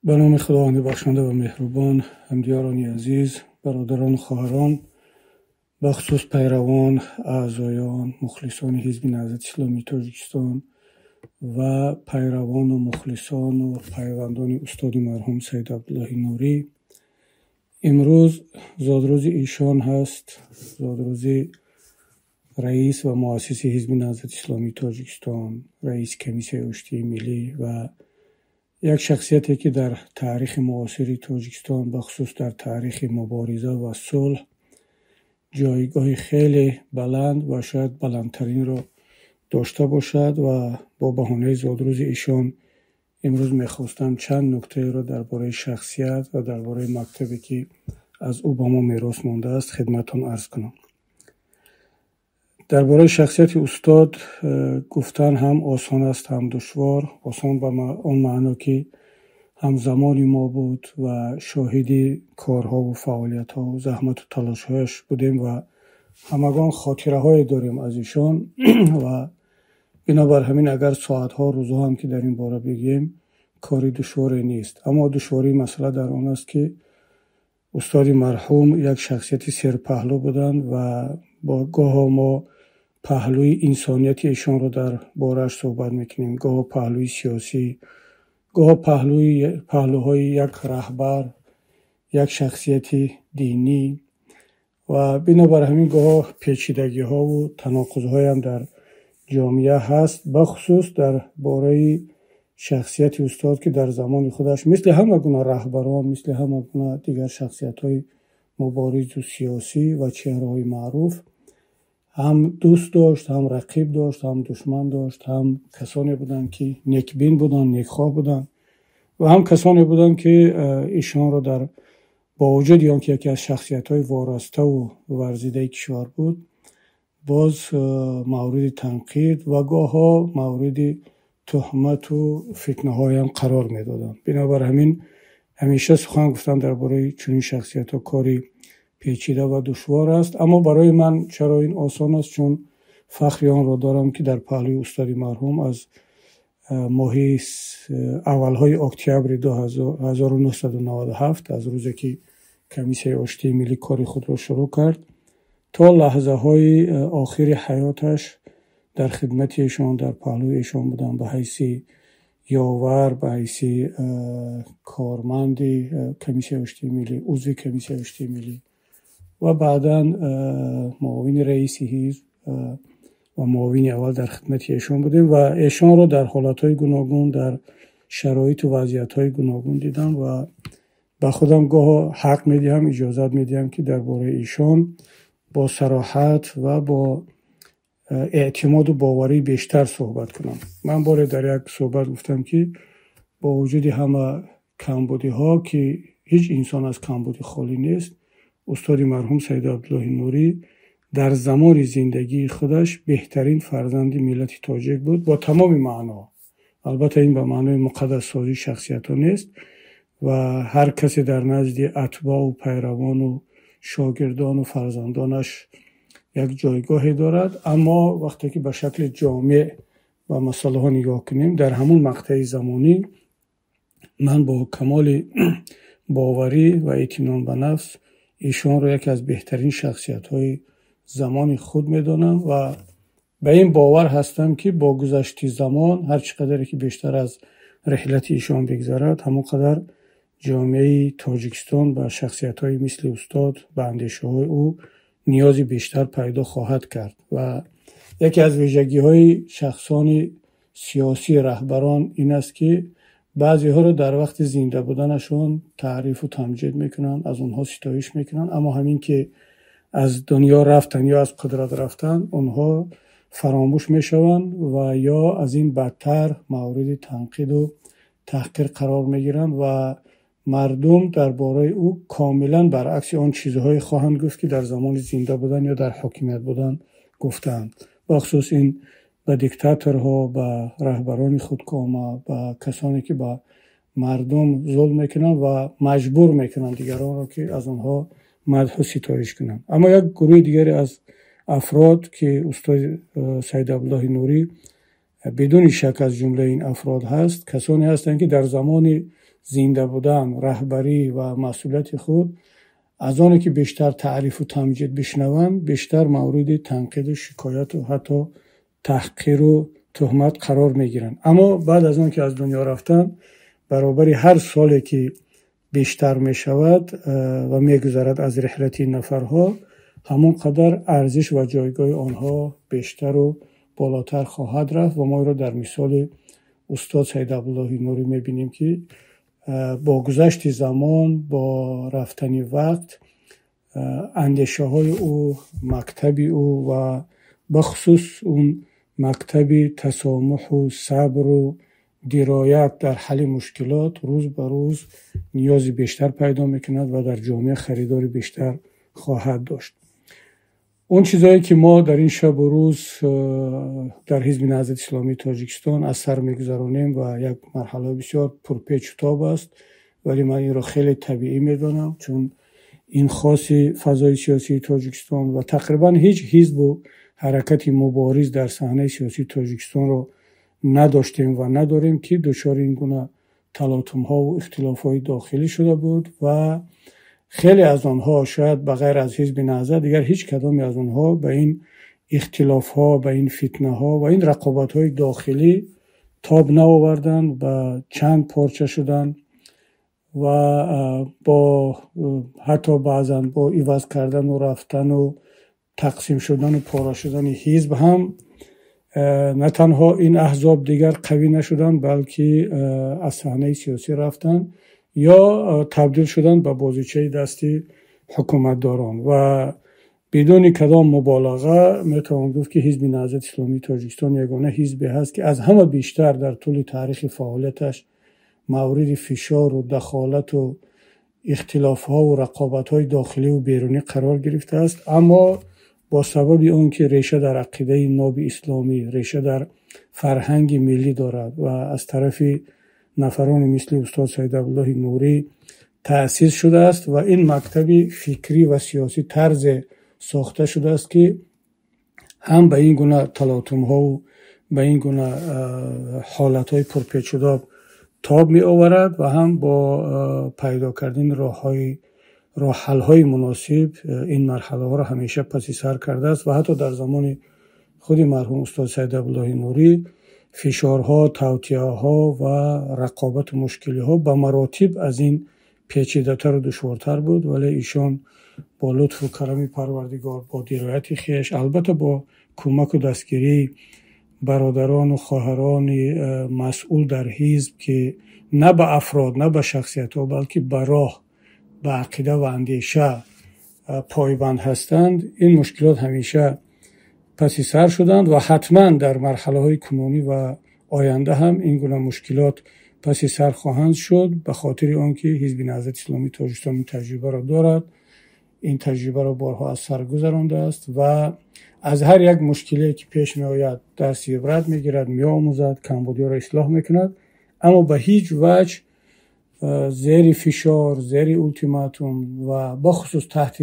به نام خداوند بخشنده و مهربان. همدیاران عزیز، برادران و خواهران، بخصوص پیروان، اعضایان، مخلصان حزب نهضت اسلامی تاجیکستان و پیروان و مخلصان و پیوندان استاد مرحوم سید عبدالله نوری، امروز زادروز ایشان هست، زادروز رئیس و مؤسس حزب نهضت اسلامی تاجیکستان، رئیس کمیته آشتی ملی و یک شخصیتی که در تاریخ معاصر تاجیکستان بخصوص در تاریخ مبارزه و صلح جایگاه خیلی بلند و شاید بلندترین را داشته باشد و با بهانه زادروز ایشان امروز میخواستم چند نکته را درباره شخصیت و درباره مکتبی که از او به ما میراث مانده است خدمتتان عرض کنم. درباره شخصیت استاد گفتن هم آسان است هم دشوار. آسان به آن معنا که همزمان ما بود و شاهد کارها و فعالیت‌ها و زحمت و تلاش‌هایش بودیم و همگان خاطره های داریم از ایشان و بنابر همین اگر ساعت‌ها روزها هم که در این باره بگیم کاری دشواری نیست. اما دشواری مسئله در آن است که استاد مرحوم یک شخصیت سرپهلو بودند و با گاه ما پهلوی انسانیت ایشان رو در بارش صحبت میکنیم، گاه پهلوی سیاسی، گاه پهلوهای یک رهبر، یک شخصیت دینی و بنابر همین گاه پیچیدگی ها و تناقض های هم در جامعه هست، بخصوص در باره شخصیت استاد که در زمان خودش مثل همه گونه رهبران، مثل همه گونه دیگر شخصیت های مبارز و سیاسی و چهره های معروف هم دوست داشت، هم رقیب داشت، هم دشمن داشت، هم کسانی بودند که نیکبین بودند، نیکخواه بودند و هم کسانی بودند که ایشان را در با وجود آنکه یکی از شخصیت‌های وارسته و ورزیده کشور بود باز مورد تنقید و گاه‌ها مورد تهمت و فتنه‌های هم قرار می‌دادند. بنابر همین همیشه سخن گفتن درباره چنین شخصیت‌ها کاری پیچیده و دشوار است، اما برای من چرا این آسان است؟ چون فخر آن را دارم که در پهلوی استاد مرحوم از ماه اولهای اکتبر 1997 از روزی که کمیته آشتی ملی کار خود را شروع کرد تا لحظه های آخر حیاتش در خدمت ایشان در پهلوی ایشان بودم، به حیث یاور، به حیث کارمند کمیته آشتی ملی، عضو کمیته آشتی ملی و بعدا معاون رئیس حزب و معاون اول در خدمت ایشان بودیم و ایشان را در حالتهای گوناگون در شرایط و وضعیت‌های گوناگون دیدم و به خودم گاه حق میدیم، اجازت میدیم که درباره ایشان با صراحت و با اعتماد و باوری بیشتر صحبت کنم. من باره در یک صحبت گفتم که با وجود همه کمبودی ها که هیچ انسان از کمبودی خالی نیست، استاد مرحوم سید عبدالله نوری در زمان زندگی خودش بهترین فرزند ملت تاجیک بود با تمام معنا. البته این به معنای مقدس سازی شخصیت ها نیست و هر کسی در نزد اتباع و پیروان و شاگردان و فرزندانش یک جایگاهی دارد، اما وقتی که به شکل جامع و مسئله ها نگاه کنیم در همون مقطع زمانی من با کمال باوری و اطمینان به نفس ایشان را یکی از بهترین شخصیت های زمان خود میدانم و به این باور هستم که با گذشت زمان هر چقدر که بیشتر از رحلت ایشان بگذرد همونقدر جامعه تاجیکستان با شخصیت های مثل استاد به اندیشه های او نیازی بیشتر پیدا خواهد کرد و یکی از ویژگی های شخصان سیاسی رهبران این است که بعضی ها رو در وقت زنده بودنشون تعریف و تمجید میکنن، از اونها ستایش میکنن، اما همین که از دنیا رفتن یا از قدرت رفتن اونها فراموش میشون و یا از این بدتر مورد تنقید و تحقیر قرار میگیرن و مردم درباره او کاملا برعکس آن چیزهای خواهند گفت که در زمان زنده بودن یا در حاکمیت بودن گفتند. بخصوص این به دیکتاتورها، به رهبران خودکامه، به کسانی که به مردم ظلم میکنن و مجبور میکنن دیگران را که از آنها مدح و ستایش کنند. اما یک گروه دیگری از افراد که استاد سید عبدالله نوری بدون شک از جمله این افراد هست، کسانی هستند که در زمان زنده بودن، رهبری و مسئولیت خود از آنه که بیشتر تعریف و تمجید بشنوند، بیشتر مورد تنقید و شکایت و حتی تحقیر و تهمت قرار میگیرند. اما بعد از آن که از دنیا رفتن، برابر هر سالی که بیشتر می شود و می گذرد از رحلت این نفرها، همون قدر ارزش و جایگاه آنها بیشتر و بالاتر خواهد رفت و ما را در مثال استاد سید عبدالله نوری می بینیم که با گذشت زمان، با رفتن وقت، اندیشه های او، مکتب او و بخصوص اون مکتب تسامح و صبر و درایت در حل مشکلات روز به روز نیازی بیشتر پیدا میکند و در جامعه خریداری بیشتر خواهد داشت. اون چیزایی که ما در این شب و روز در حزب نهضت اسلامی تاجیکستان از سر میگذرانیم و یک مرحله بسیار پرپیچ و تاب است، ولی من این را خیلی طبیعی میدانم، چون این خاص فضای سیاسی تاجیکستان و تقریبا هیچ حزب و حرکت مبارز در صحنه سیاسی تاجیکستان را نداشتیم و نداریم که دچار این گونه تلاطم ها و اختلاف های داخلی شده بود و خیلی از آنها شاید بغیر از حزب نهضت دیگر هیچ کدامی از آنها به این اختلاف ها، به این فتنه ها و این رقابت های داخلی تاب نآوردند و چند پارچه شدند و با حتی بعضا با عوض کردن و رفتن و تقسیم شدن و پارا شدن حزب هم نه تنها این احزاب دیگر قوی نشدن، بلکه از صحنه سیاسی رفتن یا تبدیل شدن به بازیچه دستی حکومتداران و بدون کدام مبالغه میتوان گفت که حزب نهضت اسلامی تاجیکستان یگانه حزبی هست که از همه بیشتر در طول تاریخ فعالیتش مورد فشار و دخالت و اختلاف ها و رقابت های داخلی و بیرونی قرار گرفته است، اما با سبب اون که ریشه در عقیده ناب اسلامی، ریشه در فرهنگ ملی دارد و از طرف نفران مثل استاد سید عبدالله نوری تأسیس شده است و این مکتب فکری و سیاسی طرز ساخته شده است که هم به این گونه تلاطم ها و به این گونه حالت های پرپیچیده تاب می آورد و هم با پیدا کردن راه حل های مناسب این مرحله ها را همیشه پس سر کرده است و حتی در زمان خود مرحوم استاد سید عبدالله نوری فشارها، توطئه‌ها و رقابت و مشکلی ها به مراتب از این پیچیده‌تر و دشوارتر بود، ولی ایشان با لطف و کرم پروردگار، با درایت خویش، البته با کمک و دستگیری برادران و خواهران مسئول در حزب که نه به افراد نه به شخصیت ها بلکه به راه، به عقیده و اندیشه پایبند هستند، این مشکلات همیشه پس سر شدند و حتما در مرحله های کنونی و آینده هم این گونه مشکلات پس سر خواهند شد، به خاطر آنکه حزب نهضت اسلامی تاجیکستان این تجربه را دارد، این تجربه را بارها از سر گذرانده است و از هر یک مشکلی که پیش می آید درس عبرت می گیرد، می آموزد، کمبودی را اصلاح می کند، اما به هیچ وجه زیر فشار، زیر اولتیماتوم و بخصوص تحت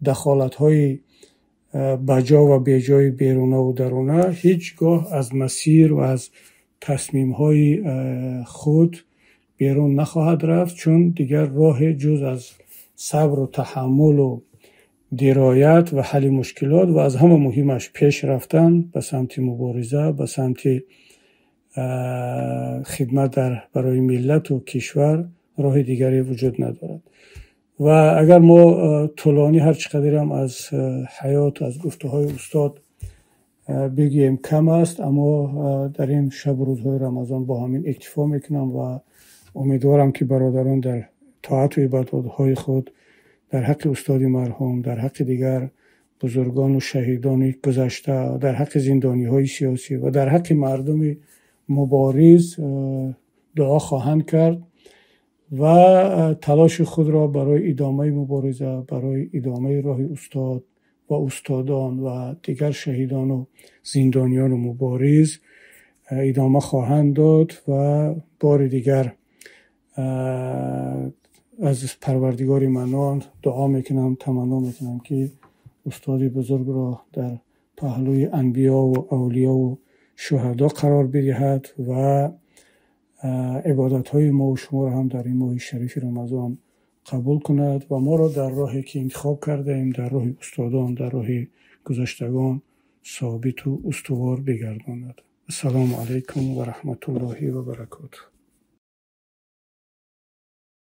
دخالت های بجا و بیجای بیرونه و درونه هیچگاه از مسیر و از تصمیم های خود بیرون نخواهد رفت، چون دیگر راه جز از صبر و تحمل و درایت و حل مشکلات و از همه مهمش پیش رفتن به سمت مبارزه، به سمت خدمت برای ملت و کشور راه دیگری وجود ندارد. و اگر ما طولانی هر چقدر هم از حیات و از گفته های استاد بگیم کم است، اما در این شب و روزهای رمضان با همین اکتفا میکنم و امیدوارم که برادران در طاعت و عبادتهای خود در حق استاد مرحوم، در حق دیگر بزرگان و شهیدان گذشته، در حق زندانی های سیاسی و در حق مردم مبارز دعا خواهند کرد و تلاش خود را برای ادامه مبارزه، برای ادامه راه استاد و استادان و دیگر شهیدان و زندانیان و مبارز ادامه خواهند داد و بار دیگر از پروردگار منان دعا میکنم، تمنا میکنم که استاد بزرگ را در پهلوی انبیا و اولیا و شهدا قرار بدهد و عبادت های ما و شما را هم در این ماه شریف رمضان قبول کند و ما را در راهی که انتخاب کرده ایم، در راه استادان، در راه گذشتگان ثابت و استوار بگرداند. السلام علیکم و رحمت الله و برکاته.